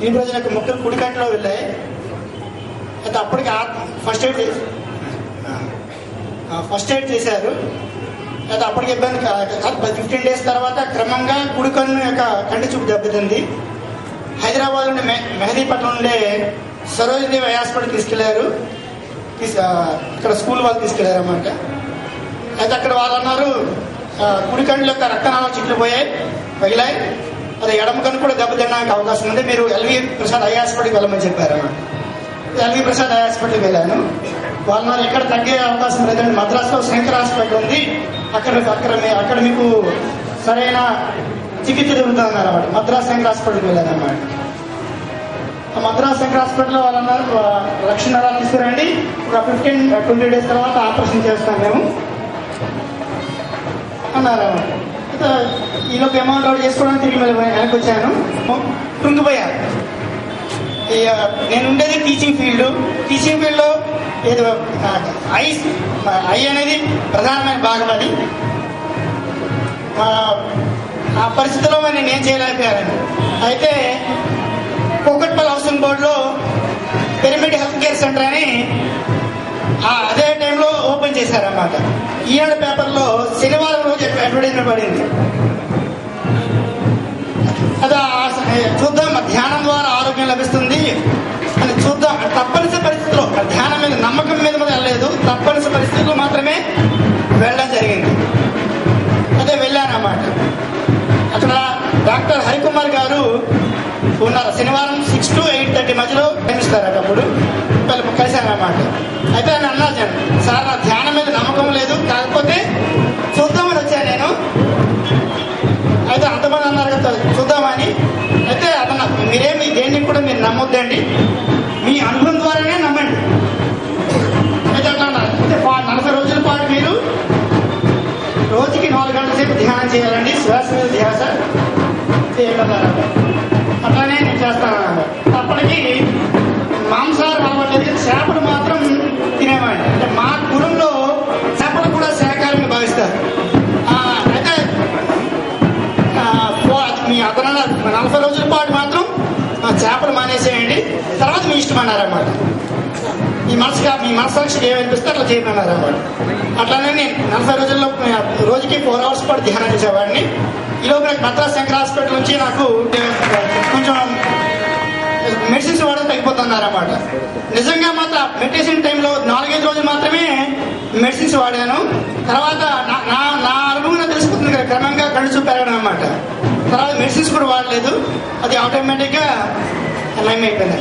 ఈ రోజు నాకు ముక్కలు కుడికంట్లో వెళ్ళాయి. అయితే అప్పటికి ఫస్ట్ ఎయిడ్ చేశారు. అయితే అప్పటికి ఇబ్బంది 15 days తర్వాత క్రమంగా కుడికన్ను యొక్క కంటి చూపు దెబ్బతింది. హైదరాబాద్ నుండి మెహదీపట్నం నుండి సరోజినీదేవి హాస్పిటల్ తీసుకెళ్లారు. ఇక్కడ స్కూల్ వాళ్ళు తీసుకెళ్లారు అన్నమాట. అయితే అక్కడ వాళ్ళు అన్నారు కుడి కన్నుల యొక్క రక్తనాళాలు చిట్లు పగిలాయి, అది ఎడమ కన్ను కూడా దెబ్బతినడానికి అవకాశం ఉంది, మీరు ఎల్వి ప్రసాద్ ఐ హాస్పిటల్కి వెళ్ళమని చెప్పారు అన్నమాట. ఎల్వి ప్రసాద్ ఐ హాస్పిటల్కి వెళ్ళాను. వాళ్ళు ఎక్కడ తగ్గే అవకాశం లేదండి, మద్రాసులో శంకర్ హాస్పిటల్ ఉంది, అక్కడ మీకు సరైన చికిత్స దొరుకుతుంది అన్నమాట. మద్రాసు శంకర్ హాస్పిటల్కి వెళ్ళాను అన్నమాట. మద్రాసు శంకర్ హాస్పిటల్లో వాళ్ళు అన్నారు లక్షణాలు తీసుకురండి, ఒక 15-20 days తర్వాత ఆపరేషన్ చేస్తాం మేము అన్నారు. ఈలోపు అమౌంట్ అవుట్ చేసుకోవడానికి తిరిగి వెనక్కి వచ్చాను. కృంగిపోయాను. నేను ఉండేది టీచింగ్ ఫీల్డ్లో ఏదో ఐ అనేది ప్రధానమైన భాగం. అది ఆ పరిస్థితిలో మరి నేను ఏం చేయలేకపోయాను. అయితే కూకట్పల్లి హౌసింగ్ బోర్డులో పిరమిడ్ హెల్త్ కేర్ సెంటర్ అని అదే టైంలో ఓపెన్ చేశారన్నమాట. ఈనాడు పేపర్లో శనివారం రోజు అడ్వర్టైజ్మెంట్ పడింది. అదే చూద్దాం, ధ్యానం ద్వారా ఆరోగ్యం లభిస్తుంది అని చూద్దాం. తప్పనిసరి పరిస్థితిలో ధ్యానం మీద నమ్మకం మీద వెళ్ళలేదు, తప్పనిసరి పరిస్థితుల్లో మాత్రమే వెళ్ళడం జరిగింది. అదే వెళ్ళానన్నమాట. అక్కడ డాక్టర్ హరికుమార్ గారు ఉన్నారు. శనివారం 6 to 8:30 మధ్యలో టైమిస్తారు. అప్పుడు కలిశానన్నమాట. అయితే ఆయన అన్నారు, సార్ నా ధ్యానం మీద నమ్మకం లేదు, కాకపోతే చూద్దామని వచ్చాను నేను. అయితే అంతమంది అన్నారు కదా చూద్దామని. అయితే అతను మీరేమి దేన్ని కూడా మీరు నమ్మొద్దండి, మీ అనుభవం ద్వారానే నమ్మండి. అయితే అట్లా అన్నారు. అయితే 40 రోజుల పాటు మీరు రోజుకి 4 గంటల సేపు ధ్యానం చేయాలండి, శ్వాస మీద ధ్యాస చేయగలరు. అట్లానే నేను చేస్తానన్నారు. అప్పటికి మాంసాహారం అలవాట్లేదు, చేపలు మాత్రం తినేవాడిని. అంటే మా కులంలో చేపలు కూడా శాకాహారంగా భావిస్తారు. అయితే మీ అతను 40 రోజుల పాటు మాత్రం చేపలు మానేసేయండి, తర్వాత మీ ఇష్టం అన్నారన్నమాట. మీ మనసాక్షికి ఏమనిపిస్తే అట్లా చేయమన్నారు అన్నమాట. అట్లానే నేను 40 రోజుల్లో రోజుకి 4 hours పాటు ధ్యానం చేసేవాడిని. ఈలోపు నాకు మద్రాసు శంకర్ హాస్పిటల్ నుంచి నాకు కొంచెం మెడిసిన్స్ వాడడం తగ్గిపోతున్నారన్నమాట. నిజంగా మాత్రం మెడిటేషన్ టైంలో 4-5 రోజులు మాత్రమే మెడిసిన్స్ వాడాను. తర్వాత నా అనుభవం తెలిసిపోతుంది కదా, క్రమంగా కళ్ళు చూపు పెరగడం అన్నమాట. తర్వాత మెడిసిన్స్ కూడా వాడలేదు, అది ఆటోమేటిక్గా నయం అయిపోయింది.